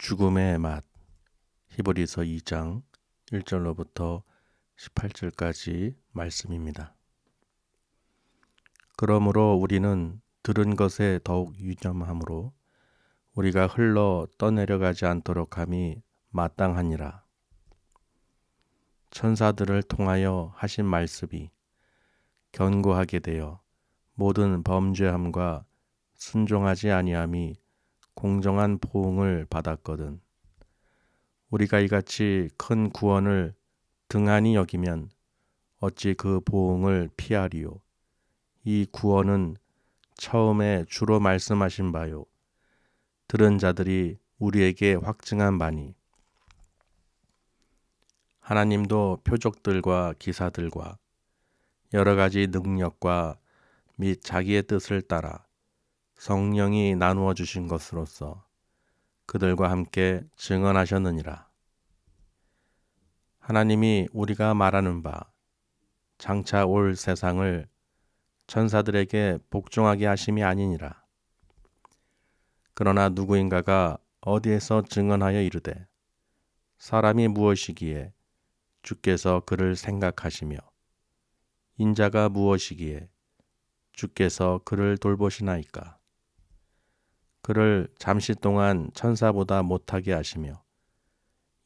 죽음의 맛. 히브리서 2장 1절로부터 18절까지 말씀입니다. 그러므로 우리는 들은 것에 더욱 유념함으로 우리가 흘러 떠내려가지 않도록 함이 마땅하니라. 천사들을 통하여 하신 말씀이 견고하게 되어 모든 범죄함과 순종하지 아니함이 공정한 보응을 받았거든. 우리가 이같이 큰 구원을 등한히 여기면 어찌 그 보응을 피하리요. 이 구원은 처음에 주로 말씀하신 바요. 들은 자들이 우리에게 확증한 바니. 하나님도 표적들과 기사들과 여러 가지 능력과 및 자기의 뜻을 따라 성령이 나누어 주신 것으로서 그들과 함께 증언하셨느니라. 하나님이 우리가 말하는 바 장차 올 세상을 천사들에게 복종하게 하심이 아니니라. 그러나 누구인가가 어디에서 증언하여 이르되 사람이 무엇이기에 주께서 그를 생각하시며 인자가 무엇이기에 주께서 그를 돌보시나이까. 그를 잠시 동안 천사보다 못하게 하시며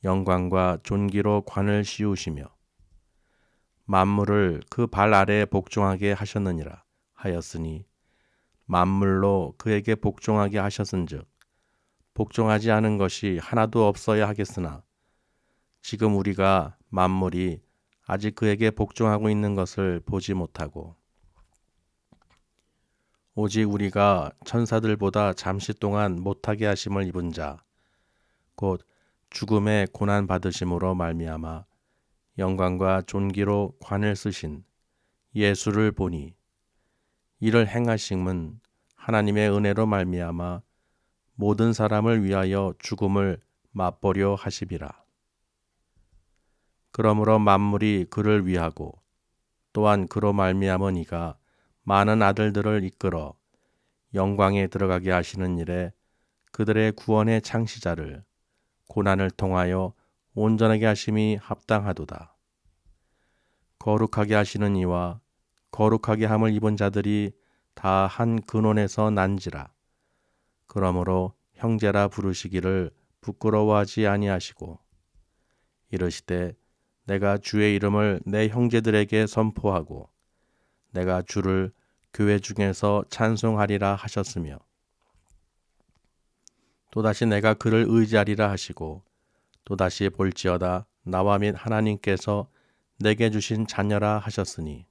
영광과 존귀로 관을 씌우시며 만물을 그 발 아래에 복종하게 하셨느니라 하였으니 만물로 그에게 복종하게 하셨은즉 복종하지 않은 것이 하나도 없어야 하겠으나 지금 우리가 만물이 아직 그에게 복종하고 있는 것을 보지 못하고 오직 우리가 천사들보다 잠시 동안 못하게 하심을 입은 자, 곧 죽음의 고난 받으심으로 말미암아 영광과 존귀로 관을 쓰신 예수를 보니 이를 행하심은 하나님의 은혜로 말미암아 모든 사람을 위하여 죽음을 맛보려 하심이라. 그러므로 만물이 그를 위하고 또한 그로 말미암은 이가 많은 아들들을 이끌어 영광에 들어가게 하시는 일에 그들의 구원의 창시자를 고난을 통하여 온전하게 하심이 합당하도다. 거룩하게 하시는 이와 거룩하게 함을 입은 자들이 다 한 근원에서 난지라. 그러므로 형제라 부르시기를 부끄러워하지 아니하시고 이르시되 내가 주의 이름을 내 형제들에게 선포하고 내가 주를 교회 중에서 찬송하리라 하셨으며 또다시 내가 그를 의지하리라 하시고 또다시 볼지어다 나와 및 하나님께서 내게 주신 자녀라 하셨으니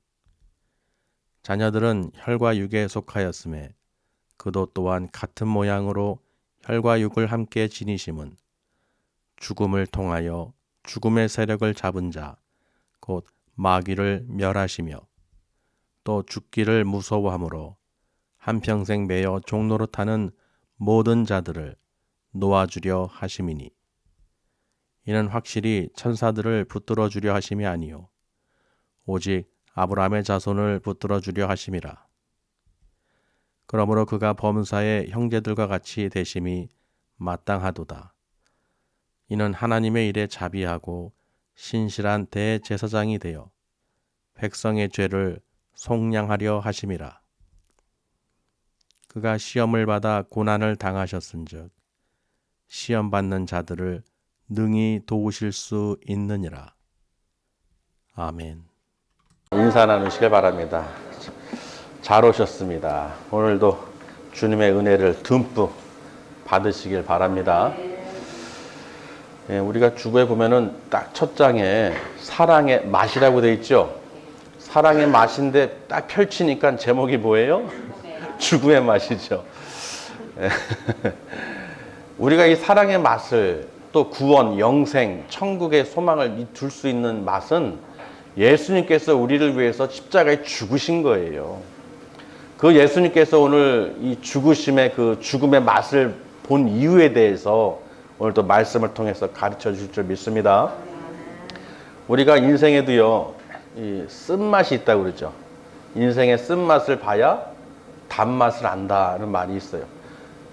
자녀들은 혈과 육에 속하였음에 그도 또한 같은 모양으로 혈과 육을 함께 지니심은 죽음을 통하여 죽음의 세력을 잡은 자 곧 마귀를 멸하시며 또 죽기를 무서워함으로 한평생 매여 종노릇하는 모든 자들을 놓아주려 하심이니 이는 확실히 천사들을 붙들어 주려 하심이 아니요 오직 아브라함의 자손을 붙들어 주려 하심이라. 그러므로 그가 범사의 형제들과 같이 되심이 마땅하도다. 이는 하나님의 일에 자비하고 신실한 대제사장이 되어 백성의 죄를 속량하려 하심이라. 그가 시험을 받아 고난을 당하셨은즉 시험 받는 자들을 능히 도우실 수 있느니라. 아멘. 인사 나누시길 바랍니다. 잘 오셨습니다. 오늘도 주님의 은혜를 듬뿍 받으시길 바랍니다. 우리가 주부에 보면은 딱 첫 장에 사랑의 맛이라고 되어 있죠. 사랑의 맛인데 딱 펼치니까 제목이 뭐예요? 죽음의 맛이죠. 우리가 이 사랑의 맛을 또 구원, 영생, 천국의 소망을 둘 수 있는 맛은 예수님께서 우리를 위해서 십자가에 죽으신 거예요. 그 예수님께서 오늘 이 죽으심의 그 죽음의 맛을 본 이유에 대해서 오늘도 말씀을 통해서 가르쳐 주실 줄 믿습니다. 우리가 인생에도요, 이 쓴맛이 있다고 그러죠. 인생의 쓴맛을 봐야 단맛을 안다는 말이 있어요.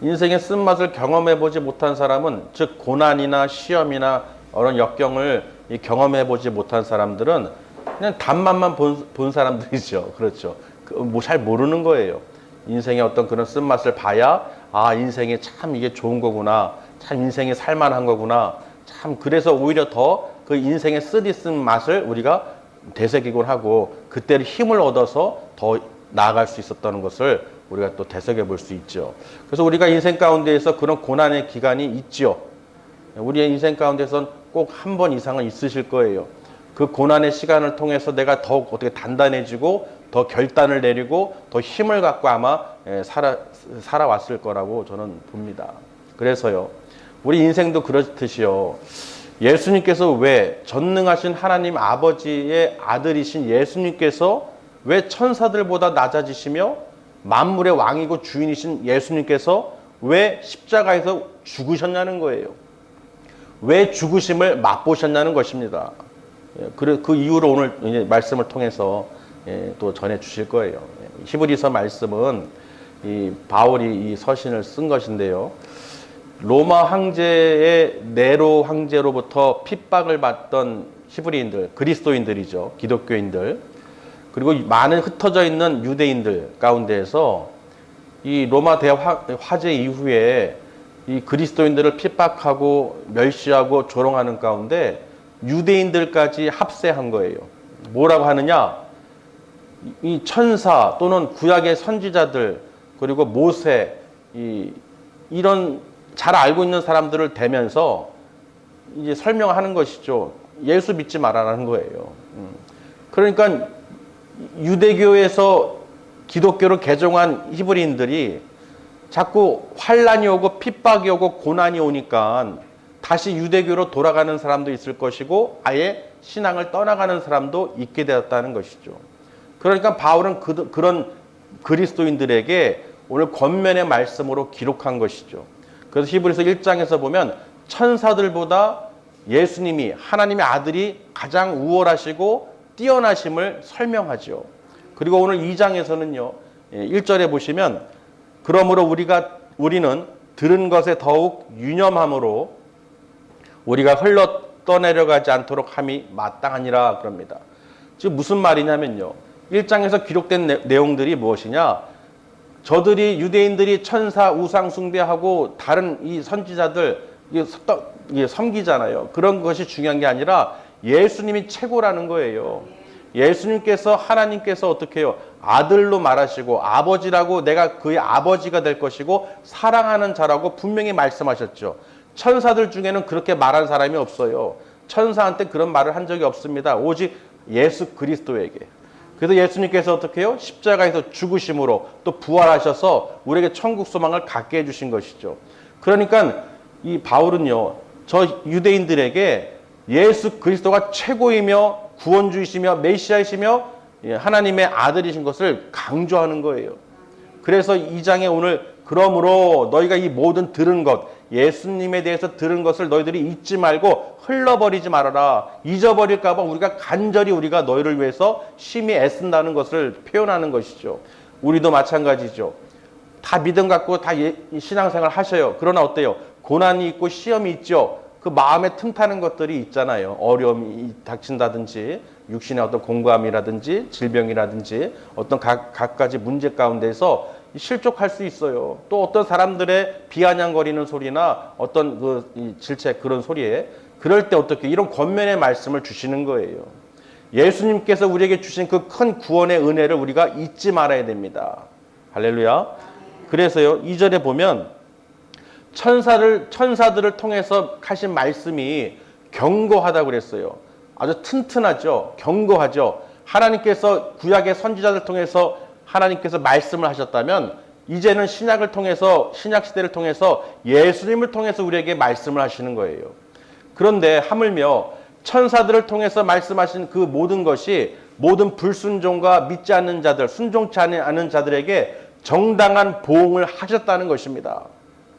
인생의 쓴맛을 경험해 보지 못한 사람은, 즉 고난이나 시험이나 어떤 역경을 경험해 보지 못한 사람들은 그냥 단맛만 본 사람들이죠. 그렇죠. 뭐 잘 모르는 거예요. 인생의 어떤 그런 쓴맛을 봐야 아, 인생이 참 이게 좋은 거구나, 참 인생이 살만한 거구나, 참 그래서 오히려 더 그 인생의 쓰디쓴 맛을 우리가 되새기곤 하고 그때를 힘을 얻어서 더 나아갈 수 있었다는 것을 우리가 또 되새겨 볼 수 있죠. 그래서 우리가 인생 가운데에서 그런 고난의 기간이 있죠. 우리의 인생 가운데선 꼭 한 번 이상은 있으실 거예요. 그 고난의 시간을 통해서 내가 더욱 어떻게 단단해지고 더 결단을 내리고 더 힘을 갖고 아마 살아왔을 거라고 저는 봅니다. 그래서요, 우리 인생도 그렇듯이요, 예수님께서 왜 전능하신 하나님 아버지의 아들이신 예수님께서 왜 천사들보다 낮아지시며 만물의 왕이고 주인이신 예수님께서 왜 십자가에서 죽으셨냐는 거예요. 왜 죽으심을 맛보셨냐는 것입니다. 그 이유로 오늘 말씀을 통해서 또 전해 주실 거예요. 히브리서 말씀은 이 바울이 이 서신을 쓴 것인데요. 로마 황제의 네로 황제로부터 핍박을 받던 히브리인들, 그리스도인들이죠. 기독교인들. 그리고 많은 흩어져 있는 유대인들 가운데에서 이 로마 대화재 이후에 이 그리스도인들을 핍박하고 멸시하고 조롱하는 가운데 유대인들까지 합세한 거예요. 뭐라고 하느냐? 이 천사 또는 구약의 선지자들 그리고 모세 이런 잘 알고 있는 사람들을 대면서 이제 설명하는 것이죠. 예수 믿지 말아라는 거예요. 그러니까 유대교에서 기독교를 개종한 히브리인들이 자꾸 환란이 오고 핍박이 오고 고난이 오니까 다시 유대교로 돌아가는 사람도 있을 것이고 아예 신앙을 떠나가는 사람도 있게 되었다는 것이죠. 그러니까 바울은 그런 그리스도인들에게 오늘 권면의 말씀으로 기록한 것이죠. 그래서 히브리서 1장에서 보면 천사들보다 예수님이 하나님의 아들이 가장 우월하시고 뛰어나심을 설명하죠. 그리고 오늘 2장에서는요. 1절에 보시면 그러므로 우리는 들은 것에 더욱 유념함으로 우리가 흘러 떠내려가지 않도록 함이 마땅하니라 그럽니다. 지금 무슨 말이냐면요. 1장에서 기록된 내용들이 무엇이냐? 저들이 유대인들이 천사 우상 숭배하고 다른 이 선지자들 섬기잖아요. 그런 것이 중요한 게 아니라 예수님이 최고라는 거예요. 예수님께서 하나님께서 어떻게 해요? 아들로 말하시고 아버지라고 내가 그의 아버지가 될 것이고 사랑하는 자라고 분명히 말씀하셨죠. 천사들 중에는 그렇게 말한 사람이 없어요. 천사한테 그런 말을 한 적이 없습니다. 오직 예수 그리스도에게. 그래서 예수님께서 어떻게 해요? 십자가에서 죽으심으로 또 부활하셔서 우리에게 천국 소망을 갖게 해주신 것이죠. 그러니까 이 바울은요, 저 유대인들에게 예수 그리스도가 최고이며 구원주이시며 메시아이시며 하나님의 아들이신 것을 강조하는 거예요. 그래서 2장에 오늘 그러므로 너희가 이 모든 들은 것, 예수님에 대해서 들은 것을 너희들이 잊지 말고 흘러버리지 말아라. 잊어버릴까 봐 우리가 간절히 우리가 너희를 위해서 심히 애쓴다는 것을 표현하는 것이죠. 우리도 마찬가지죠. 다 믿음 갖고 다 신앙생활 하셔요. 그러나 어때요? 고난이 있고 시험이 있죠. 그 마음에 틈타는 것들이 있잖아요. 어려움이 닥친다든지 육신의 어떤 공고함이라든지 질병이라든지 어떤 갖가지 문제 가운데서 실족할 수 있어요. 또 어떤 사람들의 비아냥거리는 소리나 어떤 질책 그런 소리에 그럴 때 어떻게 이런 권면의 말씀을 주시는 거예요. 예수님께서 우리에게 주신 그 큰 구원의 은혜를 우리가 잊지 말아야 됩니다. 할렐루야. 그래서요 2절에 보면 천사들을 통해서 하신 말씀이 견고하다고 그랬어요. 아주 튼튼하죠. 견고하죠. 하나님께서 구약의 선지자들 통해서 하나님께서 말씀을 하셨다면 이제는 신약을 통해서 신약 시대를 통해서 예수님을 통해서 우리에게 말씀을 하시는 거예요. 그런데 하물며 천사들을 통해서 말씀하신 그 모든 것이 모든 불순종과 믿지 않는 자들, 순종치 않은 자들에게 정당한 보응을 하셨다는 것입니다.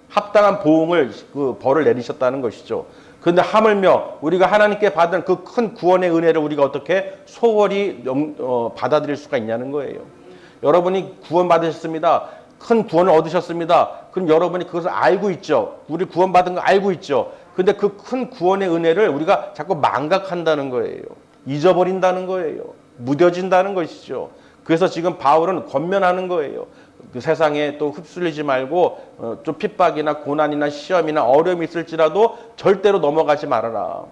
합당한 보응을 그 벌을 내리셨다는 것이죠. 그런데 하물며 우리가 하나님께 받은 그 큰 구원의 은혜를 우리가 어떻게 소홀히 받아들일 수가 있냐는 거예요. 여러분이 구원 받으셨습니다. 큰 구원을 얻으셨습니다. 그럼 여러분이 그것을 알고 있죠. 우리 구원받은 거 알고 있죠. 근데 그 큰 구원의 은혜를 우리가 자꾸 망각한다는 거예요. 잊어버린다는 거예요. 무뎌진다는 것이죠. 그래서 지금 바울은 권면하는 거예요. 그 세상에 또 휩쓸리지 말고 좀 핍박이나 고난이나 시험이나 어려움이 있을지라도 절대로 넘어가지 말아라.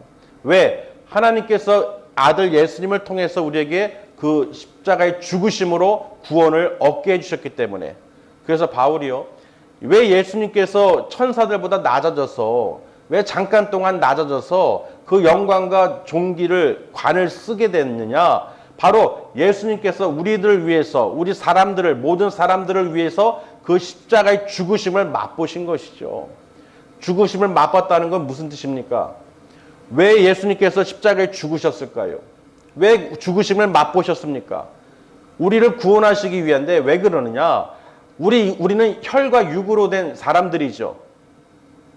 왜? 하나님께서 아들 예수님을 통해서 우리에게 그 십자가의 죽으심으로 구원을 얻게 해주셨기 때문에. 그래서 바울이요, 왜 예수님께서 천사들보다 낮아져서, 왜 잠깐 동안 낮아져서 그 영광과 존귀를 관을 쓰게 됐느냐? 바로 예수님께서 우리들을 위해서, 우리 사람들을, 모든 사람들을 위해서 그 십자가의 죽으심을 맛보신 것이죠. 죽으심을 맛봤다는 건 무슨 뜻입니까? 왜 예수님께서 십자가에 죽으셨을까요? 왜 죽으심을 맛보셨습니까? 우리를 구원하시기 위한데. 왜 그러느냐? 우리는 혈과 육으로 된 사람들이죠.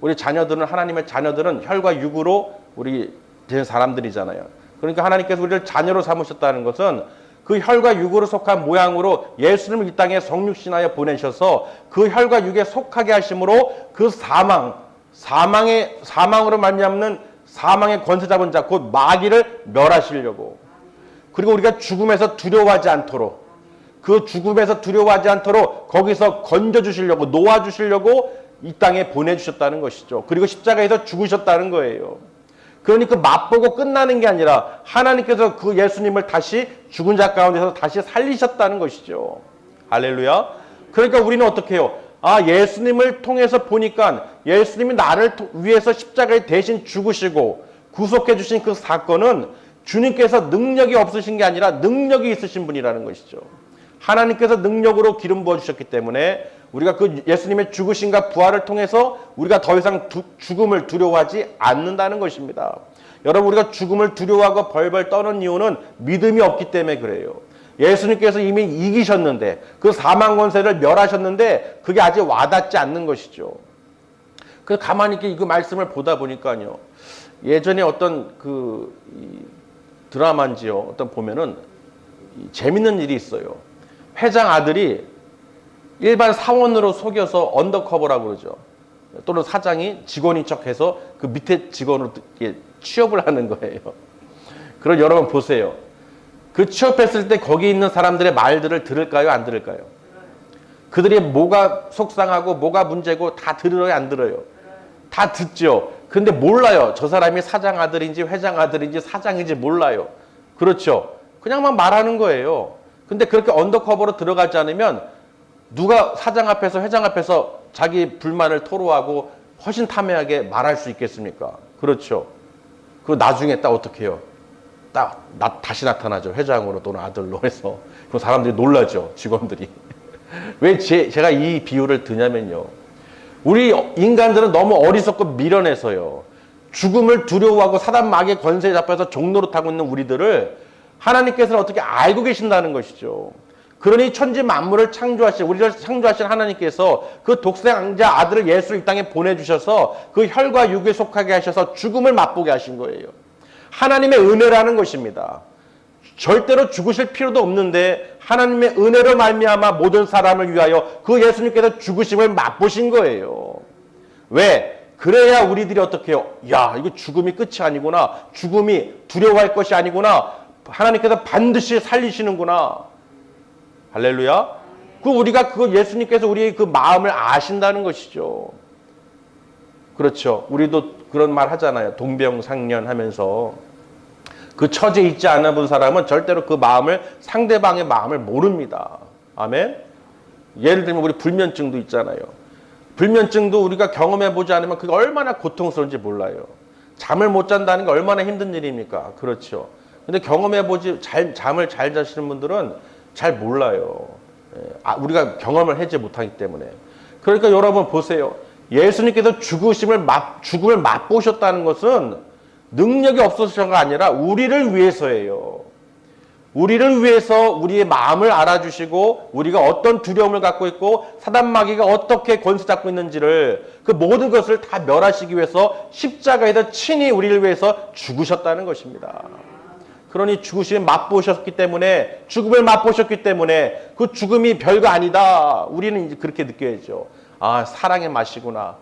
우리 자녀들은, 하나님의 자녀들은 혈과 육으로 우리 된 사람들이잖아요. 그러니까 하나님께서 우리를 자녀로 삼으셨다는 것은 그 혈과 육으로 속한 모양으로 예수님을 이 땅에 성육신하여 보내셔서 그 혈과 육에 속하게 하심으로 그 사망으로 말미암는 사망의 권세 잡은 자, 곧 마귀를 멸하시려고, 그리고 우리가 죽음에서 두려워하지 않도록, 그 죽음에서 두려워하지 않도록 거기서 건져주시려고, 놓아주시려고 이 땅에 보내주셨다는 것이죠. 그리고 십자가에서 죽으셨다는 거예요. 그러니까 맛보고 끝나는 게 아니라 하나님께서 그 예수님을 다시 죽은 자 가운데서 다시 살리셨다는 것이죠. 할렐루야. 그러니까 우리는 어떻게 해요? 예수님을 통해서 보니까 예수님이 나를 위해서 십자가에 대신 죽으시고 구속해 주신 그 사건은 주님께서 능력이 없으신 게 아니라 능력이 있으신 분이라는 것이죠. 하나님께서 능력으로 기름 부어주셨기 때문에 우리가 그 예수님의 죽으심과 부활을 통해서 우리가 더 이상 죽음을 두려워하지 않는다는 것입니다. 여러분, 우리가 죽음을 두려워하고 벌벌 떠는 이유는 믿음이 없기 때문에 그래요. 예수님께서 이미 이기셨는데, 그 사망 권세를 멸하셨는데 그게 아직 와닿지 않는 것이죠. 그래서 가만히 이렇게 그 말씀을 보다 보니까요, 예전에 어떤 드라마인지요, 어떤 보면은 재밌는 일이 있어요. 회장 아들이 일반 사원으로 속여서 언더커버라고 그러죠. 또는 사장이 직원인 척해서 그 밑에 직원으로 취업을 하는 거예요. 그럼 여러분 보세요. 그 취업했을 때 거기 있는 사람들의 말들을 들을까요? 안 들을까요? 그들이 뭐가 속상하고 뭐가 문제고 다 들어요? 안 들어요? 다 듣죠. 근데 몰라요. 저 사람이 사장 아들인지 회장 아들인지 사장인지 몰라요. 그렇죠. 그냥 막 말하는 거예요. 근데 그렇게 언더커버로 들어가지 않으면 누가 사장 앞에서, 회장 앞에서 자기 불만을 토로하고 허심탄회하게 말할 수 있겠습니까? 그렇죠. 그리고 나중에 딱 어떻게 해요? 다시 나타나죠. 회장으로 또는 아들로 해서. 그럼 사람들이 놀라죠. 직원들이. 왜 제가 이 비유를 드냐면요, 우리 인간들은 너무 어리석고 미련해서요, 죽음을 두려워하고 사단 마귀의 권세에 잡혀서 종노릇하고 있는 우리들을 하나님께서는 어떻게 알고 계신다는 것이죠. 그러니 천지 만물을 우리를 창조하신 하나님께서 그 독생자 아들을 예수를 이 땅에 보내주셔서 그 혈과 육에 속하게 하셔서 죽음을 맛보게 하신 거예요. 하나님의 은혜라는 것입니다. 절대로 죽으실 필요도 없는데 하나님의 은혜로 말미암아 모든 사람을 위하여 그 예수님께서 죽으심을 맛보신 거예요. 왜? 그래야 우리들이 어떻게 해요? 야, 이거 죽음이 끝이 아니구나. 죽음이 두려워할 것이 아니구나. 하나님께서 반드시 살리시는구나. 할렐루야. 우리가 예수님께서 우리의 그 마음을 아신다는 것이죠. 그렇죠. 우리도 그런 말 하잖아요. 동병상련 하면서. 그 처지에 있지 않아 본 사람은 절대로 그 마음을, 상대방의 마음을 모릅니다. 아멘. 예를 들면 우리 불면증도 있잖아요. 불면증도 우리가 경험해 보지 않으면 그게 얼마나 고통스러운지 몰라요. 잠을 못 잔다는 게 얼마나 힘든 일입니까? 그렇죠. 근데 경험해 보지, 잠을 잘 자시는 분들은 잘 몰라요. 우리가 경험을 하지 못하기 때문에. 그러니까 여러분 보세요. 예수님께서 죽음을 맛보셨다는 것은 능력이 없어서가 아니라 우리를 위해서예요. 우리를 위해서 우리의 마음을 알아주시고 우리가 어떤 두려움을 갖고 있고 사단 마귀가 어떻게 권세 잡고 있는지를, 그 모든 것을 다 멸하시기 위해서 십자가에서 친히 우리를 위해서 죽으셨다는 것입니다. 그러니 죽으심을 맛보셨기 때문에, 죽음을 맛보셨기 때문에 그 죽음이 별거 아니다. 우리는 이제 그렇게 느껴야죠. 아, 사랑의 맛이구나.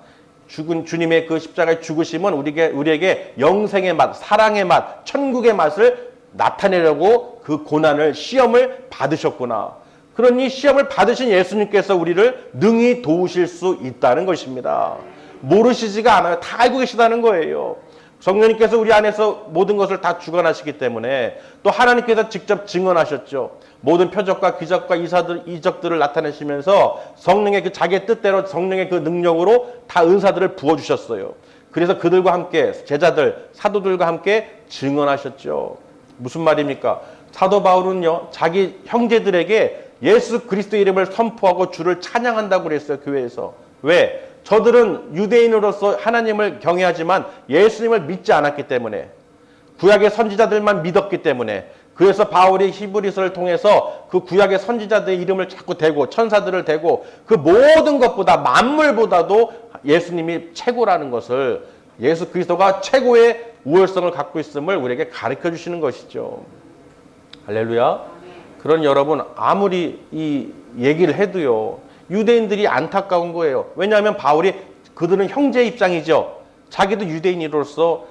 죽은 주님의 그 십자가의 죽으심은 우리에게 영생의 맛, 사랑의 맛, 천국의 맛을 나타내려고 그 고난을, 시험을 받으셨구나. 그러니 시험을 받으신 예수님께서 우리를 능히 도우실 수 있다는 것입니다. 모르시지가 않아요. 다 알고 계시다는 거예요. 성령님께서 우리 안에서 모든 것을 다 주관하시기 때문에, 또 하나님께서 직접 증언하셨죠. 모든 표적과 기적과 이적들을 나타내시면서 성령의 그 자기의 뜻대로, 성령의 그 능력으로 다 은사들을 부어주셨어요. 그래서 그들과 함께, 제자들, 사도들과 함께 증언하셨죠. 무슨 말입니까? 사도 바울은요, 자기 형제들에게 예수 그리스도의 이름을 선포하고 주를 찬양한다고 그랬어요. 교회에서. 왜? 저들은 유대인으로서 하나님을 경외하지만 예수님을 믿지 않았기 때문에, 구약의 선지자들만 믿었기 때문에, 그래서 바울이 히브리서를 통해서 그 구약의 선지자들의 이름을 자꾸 대고, 천사들을 대고, 그 모든 것보다, 만물보다도 예수님이 최고라는 것을, 예수 그리스도가 최고의 우월성을 갖고 있음을 우리에게 가르쳐 주시는 것이죠. 할렐루야. 그런 여러분, 아무리 이 얘기를 해도요, 유대인들이 안타까운 거예요. 왜냐하면 바울이, 그들은 형제 입장이죠. 자기도 유대인으로서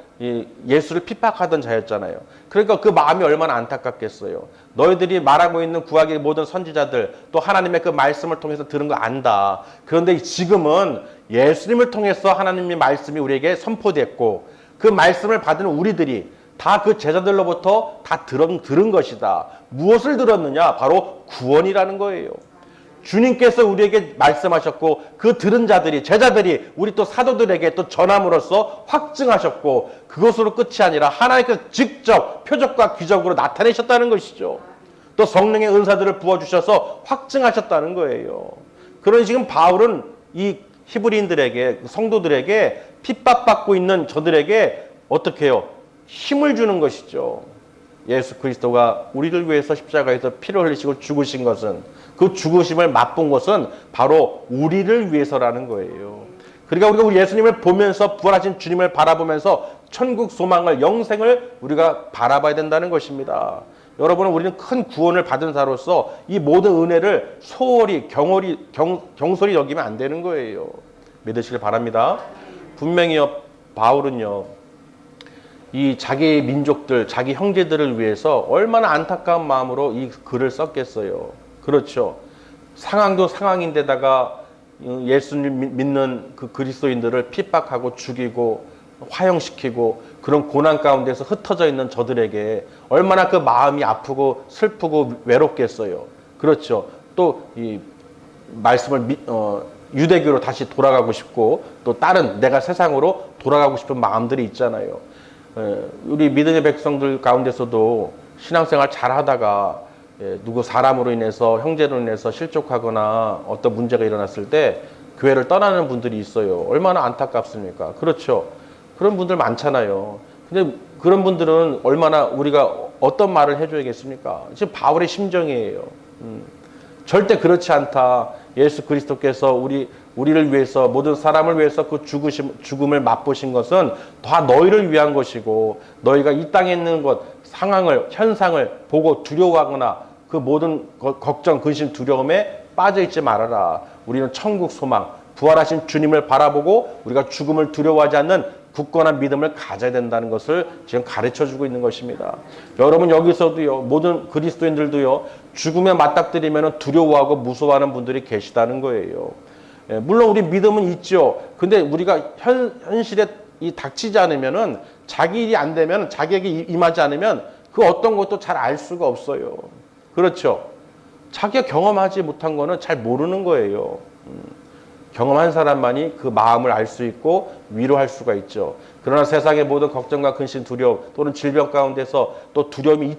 예수를 핍박하던 자였잖아요. 그러니까 그 마음이 얼마나 안타깝겠어요. 너희들이 말하고 있는 구약의 모든 선지자들, 또 하나님의 그 말씀을 통해서 들은 거 안다. 그런데 지금은 예수님을 통해서 하나님의 말씀이 우리에게 선포됐고, 그 말씀을 받은 우리들이 다 그 제자들로부터 다 들은 것이다. 무엇을 들었느냐? 바로 구원이라는 거예요. 주님께서 우리에게 말씀하셨고, 그 들은 자들이, 제자들이 우리 또 사도들에게 또 전함으로써 확증하셨고, 그것으로 끝이 아니라 하나님께서 직접 표적과 기적으로 나타내셨다는 것이죠. 또 성령의 은사들을 부어주셔서 확증하셨다는 거예요. 그러니 지금 바울은 이 히브리인들에게, 성도들에게, 핍박받고 있는 저들에게 어떻게 해요? 힘을 주는 것이죠. 예수 그리스도가 우리를 위해서 십자가에서 피를 흘리시고 죽으신 것은, 그 죽으심을 맛본 것은 바로 우리를 위해서라는 거예요. 그러니까 우리가 우리 예수님을 보면서, 부활하신 주님을 바라보면서 천국 소망을, 영생을 우리가 바라봐야 된다는 것입니다. 여러분은, 우리는 큰 구원을 받은 자로서 이 모든 은혜를 소홀히, 경솔히 여기면 안 되는 거예요. 믿으시길 바랍니다. 분명히요, 바울은요, 이 자기 민족들, 자기 형제들을 위해서 얼마나 안타까운 마음으로 이 글을 썼겠어요. 그렇죠. 상황도 상황인데다가 예수님 믿는 그 그리스도인들을 핍박하고 죽이고 화형시키고 그런 고난 가운데서 흩어져 있는 저들에게 얼마나 그 마음이 아프고 슬프고 외롭겠어요. 그렇죠. 또 이 말씀을 유대교로 다시 돌아가고 싶고, 또 다른 내가 세상으로 돌아가고 싶은 마음들이 있잖아요. 우리 믿음의 백성들 가운데서도 신앙생활 잘 하다가 누구 사람으로 인해서, 형제로 인해서 실족하거나 어떤 문제가 일어났을 때 교회를 떠나는 분들이 있어요. 얼마나 안타깝습니까? 그렇죠. 그런 분들 많잖아요. 근데 그런 분들은 얼마나 우리가 어떤 말을 해줘야겠습니까? 지금 바울의 심정이에요. 절대 그렇지 않다. 예수 그리스도께서 우리를 위해서, 모든 사람을 위해서 그 죽음을 맛보신 것은 다 너희를 위한 것이고, 너희가 이 땅에 있는 것, 상황을, 현상을 보고 두려워하거나 그 모든 걱정, 근심, 두려움에 빠져있지 말아라. 우리는 천국 소망, 부활하신 주님을 바라보고 우리가 죽음을 두려워하지 않는 굳건한 믿음을 가져야 된다는 것을 지금 가르쳐주고 있는 것입니다. 여러분, 여기서도요, 모든 그리스도인들도요, 죽음에 맞닥뜨리면 두려워하고 무서워하는 분들이 계시다는 거예요. 물론 우리 믿음은 있죠. 근데 우리가 현실에 닥치지 않으면은, 자기 일이 안 되면, 자기에게 임하지 않으면 그 어떤 것도 잘 알 수가 없어요. 그렇죠. 자기가 경험하지 못한 거는 잘 모르는 거예요. 경험한 사람만이 그 마음을 알 수 있고 위로할 수가 있죠. 그러나 세상의 모든 걱정과 근심, 두려움, 또는 질병 가운데서 또 두려움이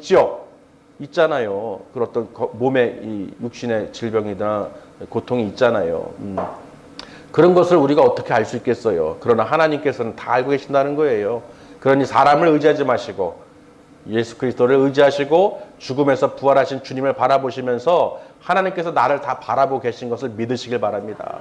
있잖아요. 그런 어떤 몸의 이 육신의 질병이나 고통이 있잖아요. 그런 것을 우리가 어떻게 알 수 있겠어요? 그러나 하나님께서는 다 알고 계신다는 거예요. 그러니 사람을 의지하지 마시고 예수 그리스도를 의지하시고 죽음에서 부활하신 주님을 바라보시면서 하나님께서 나를 다 바라보고 계신 것을 믿으시길 바랍니다.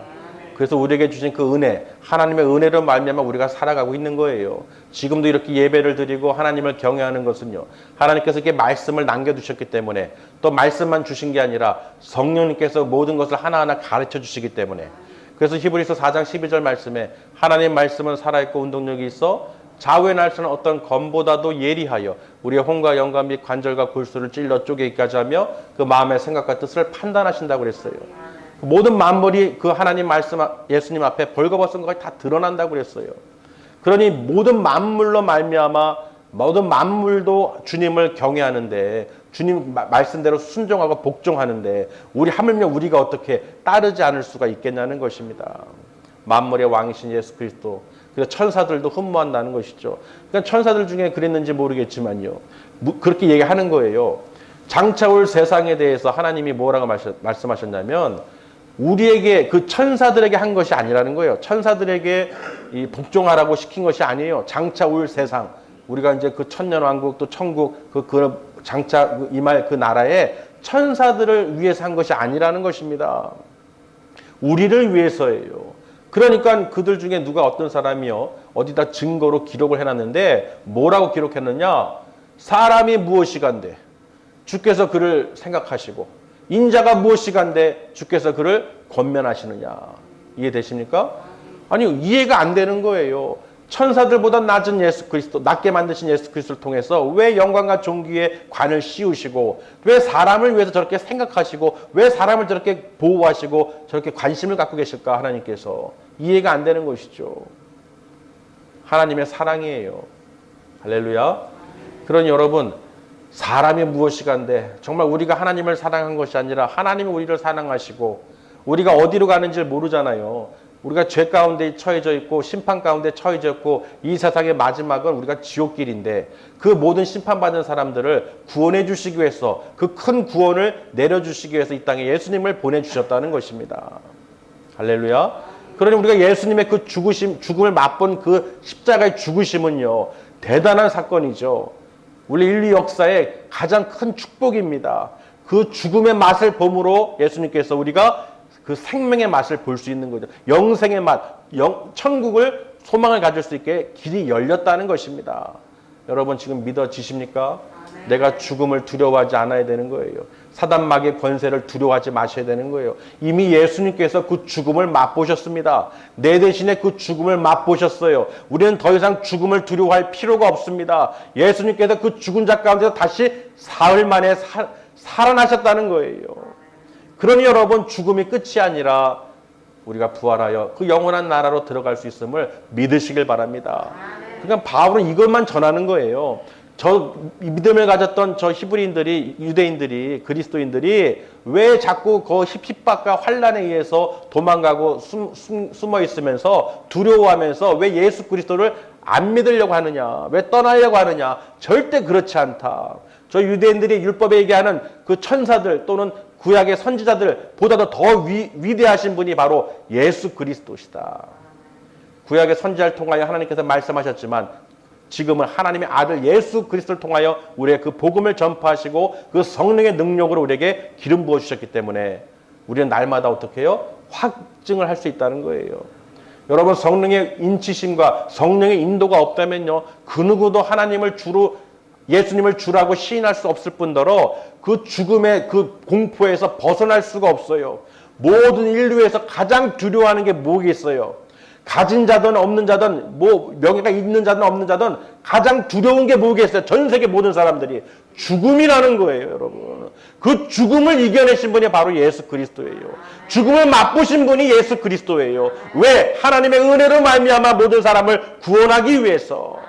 그래서 우리에게 주신 그 은혜, 하나님의 은혜로 말미암아 우리가 살아가고 있는 거예요. 지금도 이렇게 예배를 드리고 하나님을 경외하는 것은요, 하나님께서 이렇게 말씀을 남겨두셨기 때문에, 또 말씀만 주신 게 아니라 성령님께서 모든 것을 하나하나 가르쳐 주시기 때문에, 그래서 히브리서 4장 12절 말씀에 하나님의 말씀은 살아있고 운동력이 있어 좌우의 날수는 어떤 검보다도 예리하여 우리의 혼과 영과 및 관절과 골수를 찔러 쪼개기까지 하며 그 마음의 생각과 뜻을 판단하신다고 그랬어요. 모든 만물이 그 하나님 말씀, 예수님 앞에 벌거벗은 것이 다 드러난다고 그랬어요. 그러니 모든 만물로 말미암아 모든 만물도 주님을 경외하는데, 주님 말씀대로 순종하고 복종하는데, 우리 하물며 우리가 어떻게 따르지 않을 수가 있겠냐는 것입니다. 만물의 왕이신 예수 그리스도, 그래서 천사들도 흠모한다는 것이죠. 그러니까 천사들 중에 그랬는지 모르겠지만요, 그렇게 얘기하는 거예요. 장차 올 세상에 대해서 하나님이 뭐라고 말씀하셨냐면, 우리에게, 그 천사들에게 한 것이 아니라는 거예요. 천사들에게 이 복종하라고 시킨 것이 아니에요. 장차 올 세상, 우리가 이제 그 천년왕국, 또 천국, 그 장차 임할 그 나라에 천사들을 위해서 한 것이 아니라는 것입니다. 우리를 위해서예요. 그러니까 그들 중에 누가 어떤 사람이요, 어디다 증거로 기록을 해놨는데, 뭐라고 기록했느냐? 사람이 무엇이간데 주께서 그를 생각하시고, 인자가 무엇이간데 주께서 그를 권면하시느냐. 이해되십니까? 아니, 이해가 안 되는 거예요. 천사들보다 낮은 예수 그리스도, 낮게 만드신 예수 그리스도를 통해서 왜 영광과 존귀의 관을 씌우시고, 왜 사람을 위해서 저렇게 생각하시고, 왜 사람을 저렇게 보호하시고 저렇게 관심을 갖고 계실까? 하나님께서 이해가 안 되는 것이죠. 하나님의 사랑이에요. 할렐루야. 그러니 여러분, 사람이 무엇이간데, 정말 우리가 하나님을 사랑한 것이 아니라 하나님이 우리를 사랑하시고, 우리가 어디로 가는지 모르잖아요. 우리가 죄 가운데 처해져 있고 심판 가운데 처해져 있고, 이 세상의 마지막은 우리가 지옥길인데, 그 모든 심판받은 사람들을 구원해 주시기 위해서, 그 큰 구원을 내려주시기 위해서 이 땅에 예수님을 보내주셨다는 것입니다. 할렐루야. 그러니 우리가 예수님의 그 죽음을 맛본 그 십자가의 죽으심은요, 대단한 사건이죠. 우리 인류 역사의 가장 큰 축복입니다. 그 죽음의 맛을 봄으로 예수님께서 우리가 그 생명의 맛을 볼 수 있는 거죠. 영생의 맛, 천국을 소망을 가질 수 있게 길이 열렸다는 것입니다. 여러분 지금 믿어지십니까? 내가 죽음을 두려워하지 않아야 되는 거예요. 사단마귀의 권세를 두려워하지 마셔야 되는 거예요. 이미 예수님께서 그 죽음을 맛보셨습니다. 내 대신에 그 죽음을 맛보셨어요. 우리는 더 이상 죽음을 두려워할 필요가 없습니다. 예수님께서 그 죽은 자 가운데서 다시 사흘 만에 살아나셨다는 거예요. 그러니 여러분, 죽음이 끝이 아니라 우리가 부활하여 그 영원한 나라로 들어갈 수 있음을 믿으시길 바랍니다. 그러니까 바울은 이것만 전하는 거예요. 저 믿음을 가졌던 저 히브리인들이, 유대인들이, 그리스도인들이 왜 자꾸 그 핍박과 환난에 의해서 도망가고 숨어 있으면서 두려워하면서 왜 예수 그리스도를 안 믿으려고 하느냐, 왜 떠나려고 하느냐? 절대 그렇지 않다. 저 유대인들이 율법에 얘기하는 그 천사들 또는 구약의 선지자들보다도 더 위대하신 분이 바로 예수 그리스도시다. 구약의 선지자를 통하여 하나님께서 말씀하셨지만, 지금은 하나님의 아들 예수 그리스도를 통하여 우리의 그 복음을 전파하시고 그 성령의 능력으로 우리에게 기름 부어주셨기 때문에 우리는 날마다 어떻게 해요? 확증을 할 수 있다는 거예요. 여러분, 성령의 인치심과 성령의 인도가 없다면요, 그 누구도 하나님을 주로, 예수님을 주라고 시인할 수 없을 뿐더러 그 죽음의 그 공포에서 벗어날 수가 없어요. 모든 인류에서 가장 두려워하는 게 뭐겠어요? 가진 자든 없는 자든, 뭐 명예가 있는 자든 없는 자든 가장 두려운 게 뭐겠어요? 전 세계 모든 사람들이 죽음이라는 거예요, 여러분. 그 죽음을 이겨내신 분이 바로 예수 그리스도예요. 죽음을 맛보신 분이 예수 그리스도예요. 왜? 하나님의 은혜로 말미암아 모든 사람을 구원하기 위해서.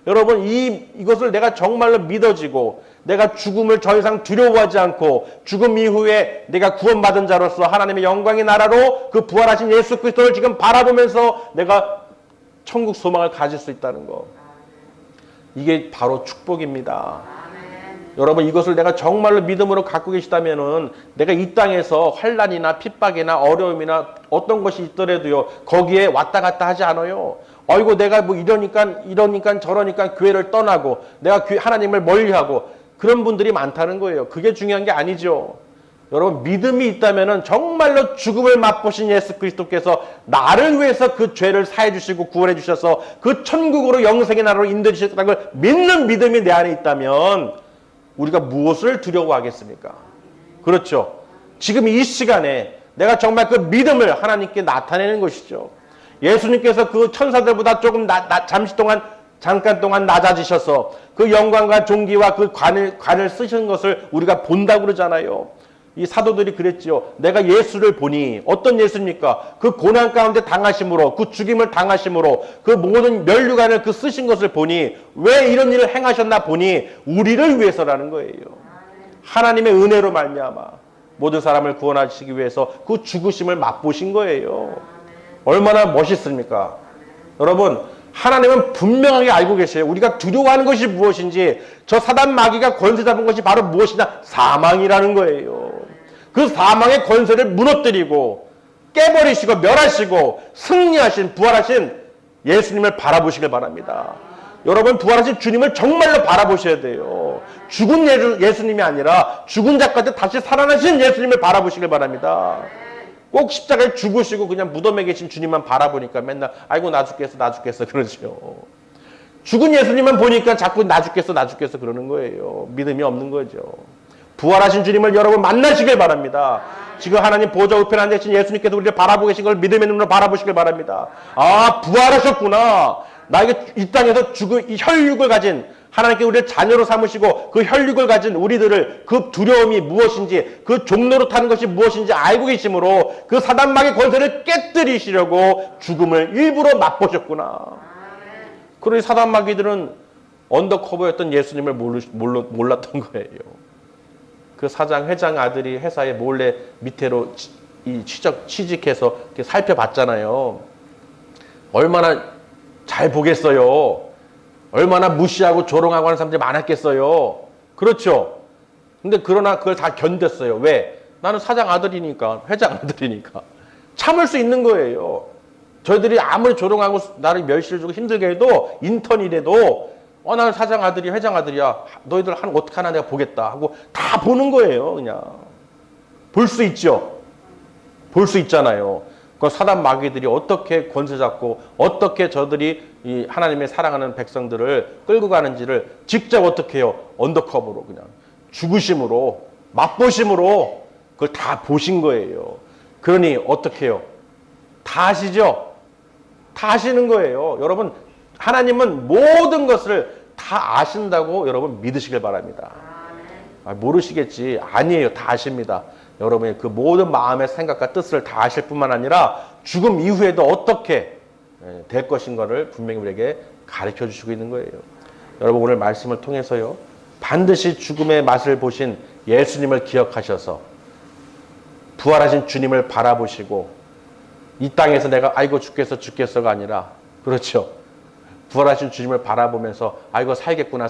여러분, 이것을 내가 정말로 믿어지고 내가 죽음을 더 이상 두려워하지 않고 죽음 이후에 내가 구원받은 자로서 하나님의 영광의 나라로 그 부활하신 예수 그리스도를 지금 바라보면서 내가 천국 소망을 가질 수 있다는 거, 이게 바로 축복입니다. 여러분, 이것을 내가 정말로 믿음으로 갖고 계시다면은 내가 이 땅에서 환난이나 핍박이나 어려움이나 어떤 것이 있더라도요, 거기에 왔다 갔다 하지 않아요. 어이구, 내가 뭐 이러니까 저러니까 교회를 떠나고 내가 하나님을 멀리하고, 그런 분들이 많다는 거예요. 그게 중요한 게 아니죠. 여러분 믿음이 있다면은 정말로 죽음을 맛보신 예수 그리스도께서 나를 위해서 그 죄를 사해 주시고 구원해 주셔서 그 천국으로 영생의 나라로 인도해 주셨다는 걸 믿는 믿음이 내 안에 있다면 우리가 무엇을 두려워하겠습니까? 그렇죠. 지금 이 시간에 내가 정말 그 믿음을 하나님께 나타내는 것이죠. 예수님께서 그 천사들보다 조금 잠깐 동안 낮아지셔서 그 영광과 존귀와 그 관을 쓰신 것을 우리가 본다고 그러잖아요. 이 사도들이 그랬죠. 내가 예수를 보니 어떤 예수입니까? 그 고난 가운데 당하심으로 그 죽임을 당하심으로 그 모든 면류관을 그 쓰신 것을 보니 왜 이런 일을 행하셨나 보니 우리를 위해서라는 거예요. 하나님의 은혜로 말미암아 모든 사람을 구원하시기 위해서 그 죽으심을 맛보신 거예요. 얼마나 멋있습니까? 여러분 하나님은 분명하게 알고 계세요. 우리가 두려워하는 것이 무엇인지 저 사단 마귀가 권세 잡은 것이 바로 무엇이냐? 사망이라는 거예요. 그 사망의 권세를 무너뜨리고 깨버리시고 멸하시고 승리하신 부활하신 예수님을 바라보시길 바랍니다. 여러분 부활하신 주님을 정말로 바라보셔야 돼요. 죽은 예수님이 아니라 죽은 자 가운데 다시 살아나신 예수님을 바라보시길 바랍니다. 꼭 십자가에 죽으시고 그냥 무덤에 계신 주님만 바라보니까 맨날 아이고 나 죽겠어 그러죠. 죽은 예수님만 보니까 자꾸 나 죽겠어 그러는 거예요. 믿음이 없는 거죠. 부활하신 주님을 여러분 만나시길 바랍니다. 지금 하나님 보좌 우편에 앉아 계신 예수님께서 우리를 바라보고 계신 걸 믿음의 눈으로 바라보시길 바랍니다. 아 부활하셨구나. 나에게 이 땅에서 죽은 이 혈육을 가진 하나님께 우리를 자녀로 삼으시고 그 혈육을 가진 우리들을 그 두려움이 무엇인지 그 종로로 타는 것이 무엇인지 알고 계심으로 그 사단마귀의 권세를 깨뜨리시려고 죽음을 일부러 맛보셨구나. 그러니 사단마귀들은 언더커버였던 예수님을 몰랐던 거예요. 그 사장 회장 아들이 회사에 몰래 밑으로 취직해서 이렇게 살펴봤잖아요. 얼마나 잘 보겠어요. 얼마나 무시하고 조롱하고 하는 사람들이 많았겠어요. 그렇죠. 근데 그러나 그걸 다 견뎠어요. 왜? 나는 사장 아들이니까, 회장 아들이니까. 참을 수 있는 거예요. 저희들이 아무리 조롱하고 나를 멸시를 주고 힘들게 해도 인턴이라도 나는 사장 아들이 회장 아들이야. 너희들 어떻게 하나 내가 보겠다 하고 다 보는 거예요. 그냥. 볼 수 있죠. 볼 수 있잖아요. 그 사단 마귀들이 어떻게 권세 잡고 어떻게 저들이 이 하나님의 사랑하는 백성들을 끌고 가는지를 직접 어떻게 해요? 언더커버로 그냥 죽으심으로 맛보심으로 그걸 다 보신 거예요. 그러니 어떻게 해요? 다 아시죠? 다 아시는 거예요. 여러분 하나님은 모든 것을 다 아신다고 여러분 믿으시길 바랍니다. 모르시겠지. 아니에요. 다 아십니다. 여러분의 그 모든 마음의 생각과 뜻을 다 아실 뿐만 아니라 죽음 이후에도 어떻게 될 것인가를 분명히 우리에게 가르쳐 주시고 있는 거예요. 여러분 오늘 말씀을 통해서요. 반드시 죽음의 맛을 보신 예수님을 기억하셔서 부활하신 주님을 바라보시고 이 땅에서 내가 아이고 죽겠어가 아니라 그렇죠. 부활하신 주님을 바라보면서 아이고 살겠구나.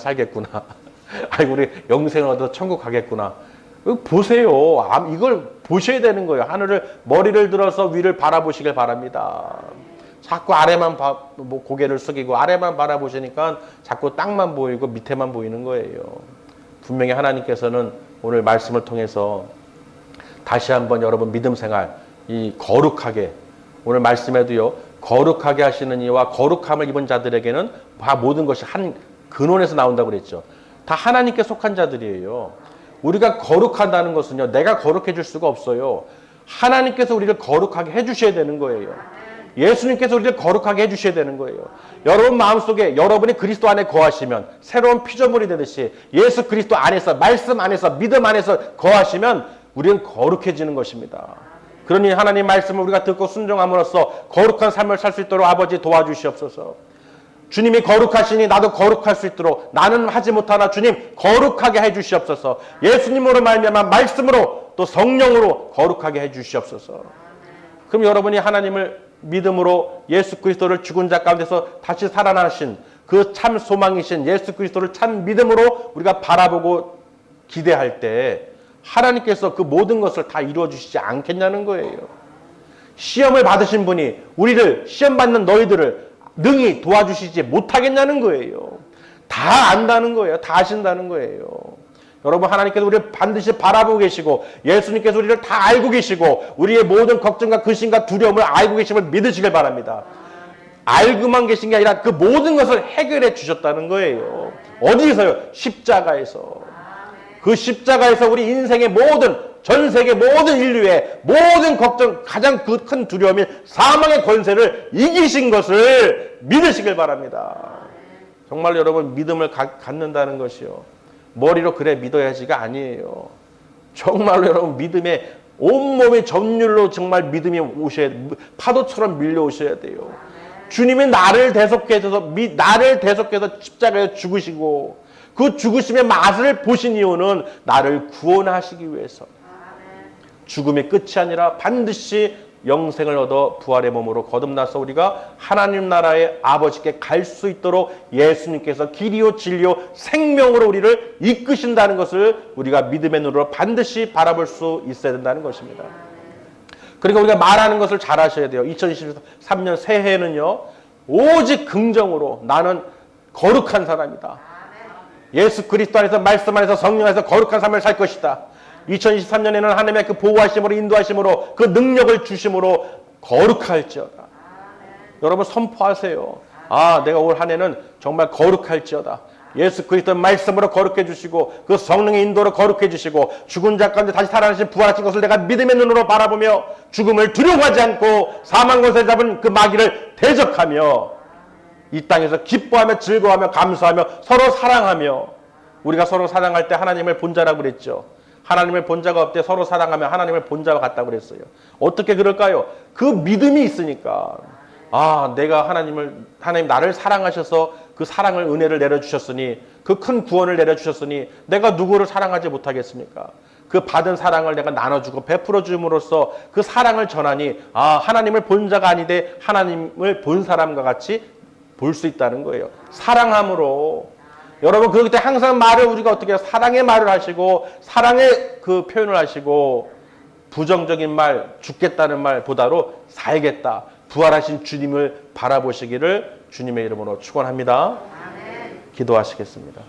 아이고 우리 영생을 얻어 천국 가겠구나. 보세요. 이걸 보셔야 되는 거예요. 하늘을 머리를 들어서 위를 바라보시길 바랍니다. 자꾸 아래만 고개를 숙이고 아래만 바라보시니까 자꾸 땅만 보이고 밑에만 보이는 거예요. 분명히 하나님께서는 오늘 말씀을 통해서 다시 한번 여러분 믿음 생활 이 거룩하게 오늘 말씀에도요. 거룩하게 하시는 이와 거룩함을 입은 자들에게는 다 모든 것이 한 근원에서 나온다고 그랬죠. 다 하나님께 속한 자들이에요. 우리가 거룩하다는 것은요. 내가 거룩해 줄 수가 없어요. 하나님께서 우리를 거룩하게 해주셔야 되는 거예요. 예수님께서 우리를 거룩하게 해주셔야 되는 거예요. 여러분 마음속에 여러분이 그리스도 안에 거하시면 새로운 피조물이 되듯이 예수 그리스도 안에서 말씀 안에서 믿음 안에서 거하시면 우리는 거룩해지는 것입니다. 그러니 하나님 말씀을 우리가 듣고 순종함으로써 거룩한 삶을 살 수 있도록 아버지 도와주시옵소서. 주님이 거룩하시니 나도 거룩할 수 있도록 나는 하지 못하나 주님 거룩하게 해주시옵소서. 예수님으로 말미암아 말씀으로 또 성령으로 거룩하게 해주시옵소서. 그럼 여러분이 하나님을 믿음으로 예수 그리스도를 죽은 자 가운데서 다시 살아나신 그 참 소망이신 예수 그리스도를 참 믿음으로 우리가 바라보고 기대할 때 하나님께서 그 모든 것을 다 이루어 주시지 않겠냐는 거예요. 시험을 받으신 분이 우리를 시험 받는 너희들을 능히 도와주시지 못하겠냐는 거예요. 다 안다는 거예요. 다 아신다는 거예요. 여러분, 하나님께서 우리를 반드시 바라보고 계시고 예수님께서 우리를 다 알고 계시고 우리의 모든 걱정과 근심과 두려움을 알고 계심을 믿으시길 바랍니다. 알고만 계신 게 아니라 그 모든 것을 해결해 주셨다는 거예요. 어디서요? 십자가에서. 그 십자가에서 우리 인생의 모든, 전 세계 모든 인류의 모든 걱정, 가장 큰 두려움인 사망의 권세를 이기신 것을 믿으시길 바랍니다. 정말 여러분, 믿음을 갖는다는 것이요, 머리로 그래 믿어야지가 아니에요. 정말로 여러분, 믿음에 온몸의 전율로 정말 믿음이 오셔야 돼요. 파도처럼 밀려오셔야 돼요. 주님이 나를 대속해서 십자가에 죽으시고 그 죽으심의 맛을 보신 이유는 나를 구원하시기 위해서. 죽음의 끝이 아니라 반드시 영생을 얻어 부활의 몸으로 거듭나서 우리가 하나님 나라의 아버지께 갈 수 있도록 예수님께서 길이요 진리요 생명으로 우리를 이끄신다는 것을 우리가 믿음의 눈으로 반드시 바라볼 수 있어야 된다는 것입니다. 그러니까 우리가 말하는 것을 잘 하셔야 돼요. 2023년 새해는요, 오직 긍정으로 나는 거룩한 사람이다. 예수 그리스도 안에서, 말씀 안에서, 성령 안에서 거룩한 삶을 살 것이다. 2023년에는 하나님의 그 보호하심으로, 인도하심으로, 그 능력을 주심으로 거룩할지어다. 여러분, 선포하세요. 아, 내가 올 한 해는 정말 거룩할지어다. 예수 그리스도의 말씀으로 거룩해 주시고 그 성령의 인도로 거룩해 주시고 죽은 자 가운데 다시 살아나신 부활하신 것을 내가 믿음의 눈으로 바라보며 죽음을 두려워하지 않고 사망 권세 잡은 그 마귀를 대적하며 이 땅에서 기뻐하며 즐거워하며 감사하며 서로 사랑하며, 우리가 서로 사랑할 때 하나님을 본자라고 그랬죠. 하나님을 본자가 없대 서로 사랑하며 하나님을 본자와 같다고 그랬어요. 어떻게 그럴까요? 그 믿음이 있으니까. 아, 내가 하나님 나를 사랑하셔서 그 사랑을, 은혜를 내려주셨으니, 그 큰 구원을 내려주셨으니 내가 누구를 사랑하지 못하겠습니까? 그 받은 사랑을 내가 나눠주고 베풀어 줌으로써 그 사랑을 전하니, 아, 하나님을 본 자가 아니되 하나님을 본 사람과 같이 볼 수 있다는 거예요. 사랑함으로. 여러분, 그렇기 때문에 항상 말을 우리가 어떻게 해요? 사랑의 말을 하시고 사랑의 그 표현을 하시고, 부정적인 말, 죽겠다는 말보다도 살겠다, 부활하신 주님을 바라보시기를 주님의 이름으로 축원합니다. 기도하시겠습니다.